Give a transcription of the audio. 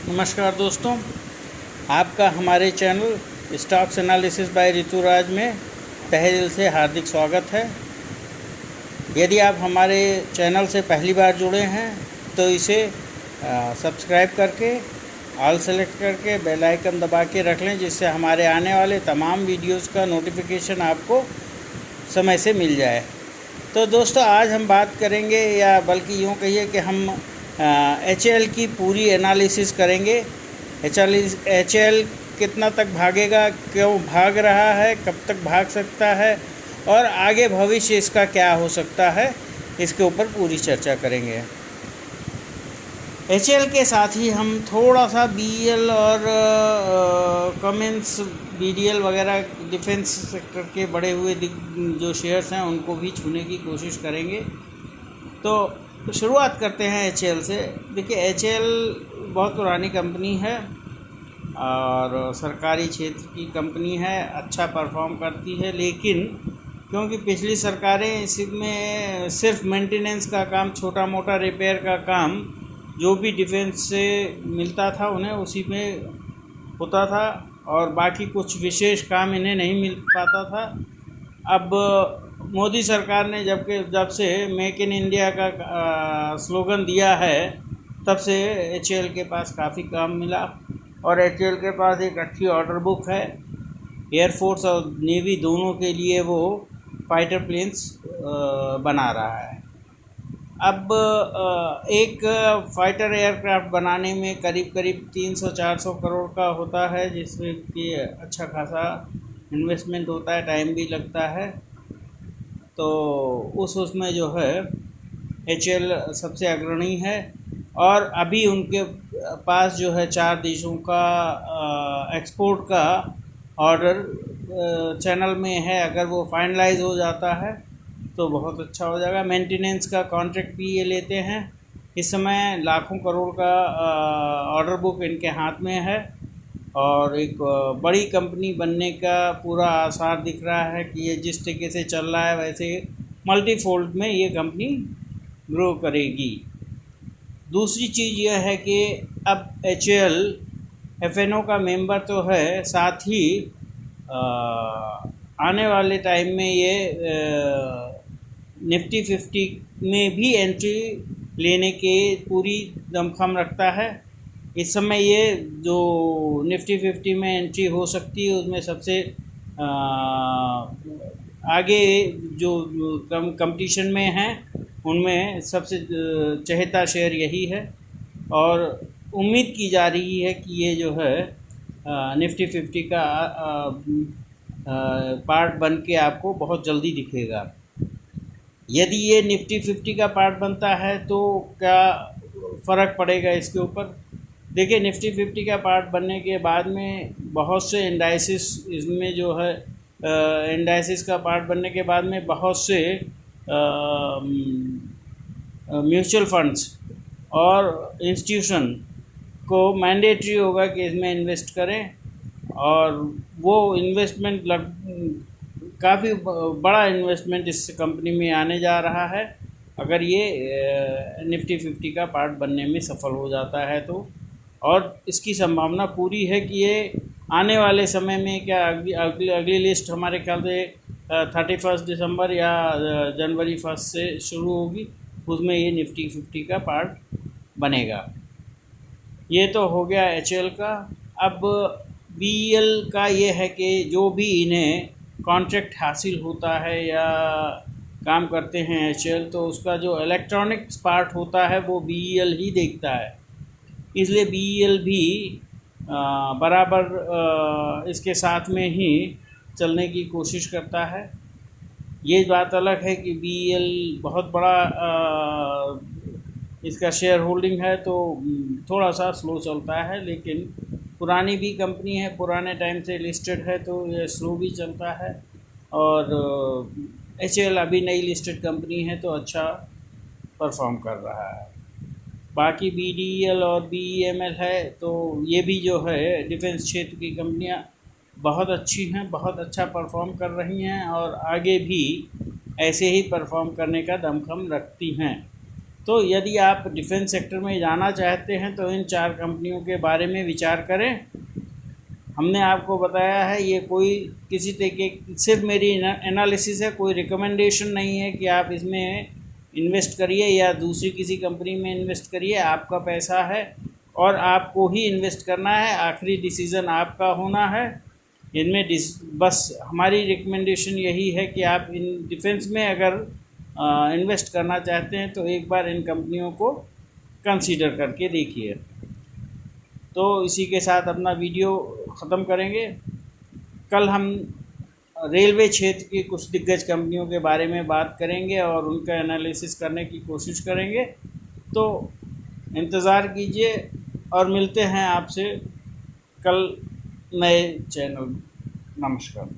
नमस्कार दोस्तों, आपका हमारे channel stocks analysis by Rituraj में तहे दिल से हार्दिक स्वागत है। यदि आप हमारे चैनल से पहली बार जुड़े हैं तो इसे सब्सक्राइब करके ऑल सेलेक्ट करके बेल आइकन दबा के रख लें, जिससे हमारे आने वाले तमाम वीडियोस का नोटिफिकेशन आपको समय से मिल जाए। तो दोस्तों, आज हम बात करेंगे, या बल्कि यूँ कहिए कि हम HL की पूरी एनालिसिस करेंगे। HL कितना तक भागेगा, क्यों भाग रहा है, कब तक भाग सकता है और आगे भविष्य इसका क्या हो सकता है, इसके ऊपर पूरी चर्चा करेंगे। HL के साथ ही हम थोड़ा सा BEL और कमेंस BDL वगैरह डिफेंस सेक्टर के बढ़े हुए जो शेयर्स हैं उनको भी छूने की कोशिश करेंगे। तो शुरुआत करते हैं HL से। देखिए, HL बहुत पुरानी कंपनी है और सरकारी क्षेत्र की कंपनी है, अच्छा परफॉर्म करती है, लेकिन क्योंकि पिछली सरकारें इसमें सिर्फ मेंटेनेंस का काम, छोटा मोटा रिपेयर का काम जो भी डिफेंस से मिलता था उन्हें उसी में होता था और बाकी कुछ विशेष काम इन्हें नहीं मिल पाता था। अब मोदी सरकार ने जब से मेक इन इंडिया का स्लोगन दिया है, तब से HL के पास काफ़ी काम मिला और HL के पास एक अच्छी ऑर्डर बुक है। एयरफोर्स और नेवी दोनों के लिए वो फाइटर प्लेन्स बना रहा है। अब एक फाइटर एयरक्राफ्ट बनाने में करीब 300-400 करोड़ का होता है, जिसमें कि अच्छा खासा इन्वेस्टमेंट होता है, टाइम भी लगता है। तो उसमें जो है HL सबसे अग्रणी है और अभी उनके पास जो है 4 देशों का एक्सपोर्ट का ऑर्डर चैनल में है। अगर वो फाइनलाइज हो जाता है तो बहुत अच्छा हो जाएगा। मेंटेनेंस का कॉन्ट्रैक्ट भी ये लेते हैं। इस समय लाखों करोड़ का ऑर्डर बुक इनके हाथ में है और एक बड़ी कंपनी बनने का पूरा आसार दिख रहा है कि ये जिस तरीके से चल रहा है वैसे मल्टीफोल्ड में ये कंपनी ग्रो करेगी। दूसरी चीज़ यह है कि अब HL FNO का मेंबर तो है, साथ ही आने वाले टाइम में ये निफ्टी 50 में भी एंट्री लेने के पूरी दमखम रखता है। इस समय ये जो निफ्टी 50 में एंट्री हो सकती है उसमें सबसे आगे जो कंपटीशन में हैं उनमें सबसे चहेता शेयर यही है और उम्मीद की जा रही है कि ये जो है निफ्टी 50 का पार्ट बन के आपको बहुत जल्दी दिखेगा। यदि ये निफ्टी 50 का पार्ट बनता है तो क्या फ़र्क पड़ेगा इसके ऊपर? देखिए, निफ्टी 50 का पार्ट बनने के बाद में बहुत से इंडाइसिस इसमें जो है इंडाइसिस का पार्ट बनने के बाद में बहुत से म्यूचुअल फंड्स और इंस्टीट्यूशन को मैंडेटरी होगा कि इसमें इन्वेस्ट करें और वो इन्वेस्टमेंट काफ़ी बड़ा इन्वेस्टमेंट इस कंपनी में आने जा रहा है अगर ये निफ्टी 50 का पार्ट बनने में सफल हो जाता है तो। और इसकी संभावना पूरी है कि ये आने वाले समय में क्या अगली लिस्ट हमारे ख्याल से 31 दिसंबर या जनवरी 1 से शुरू होगी, उसमें ये निफ्टी 50 का पार्ट बनेगा। ये तो हो गया HL का। अब BEL का ये है कि जो भी इन्हें कॉन्ट्रैक्ट हासिल होता है या काम करते हैं HL, तो उसका जो इलेक्ट्रॉनिक्स पार्ट होता है वो BEL ही देखता है। इसलिए BEL भी बराबर इसके साथ में ही चलने की कोशिश करता है। ये बात अलग है कि BEL बहुत बड़ा इसका शेयर होल्डिंग है तो थोड़ा सा स्लो चलता है, लेकिन पुरानी भी कंपनी है, पुराने टाइम से लिस्टेड है तो ये स्लो भी चलता है। और HL अभी नई लिस्टेड कंपनी है तो अच्छा परफॉर्म कर रहा है। बाकी BDL और BEML है तो ये भी जो है डिफेंस क्षेत्र की कंपनियां बहुत अच्छी हैं, बहुत अच्छा परफॉर्म कर रही हैं और आगे भी ऐसे ही परफॉर्म करने का दमखम रखती हैं। तो यदि आप डिफेंस सेक्टर में जाना चाहते हैं तो इन 4 कंपनियों के बारे में विचार करें। हमने आपको बताया है, ये कोई किसी तरीके सिर्फ मेरी एनालिसिस है, कोई रिकमेंडेशन नहीं है कि आप इसमें इन्वेस्ट करिए या दूसरी किसी कंपनी में इन्वेस्ट करिए। आपका पैसा है और आपको ही इन्वेस्ट करना है, आखिरी डिसीज़न आपका होना है। इनमें बस हमारी रिकमेंडेशन यही है कि आप इन डिफेंस में अगर इन्वेस्ट करना चाहते हैं तो एक बार इन कंपनियों को कंसीडर करके देखिए। तो इसी के साथ अपना वीडियो ख़त्म करेंगे। कल हम रेलवे क्षेत्र की कुछ दिग्गज कंपनियों के बारे में बात करेंगे और उनका एनालिसिस करने की कोशिश करेंगे। तो इंतज़ार कीजिए और मिलते हैं आपसे कल नए चैनल। नमस्कार।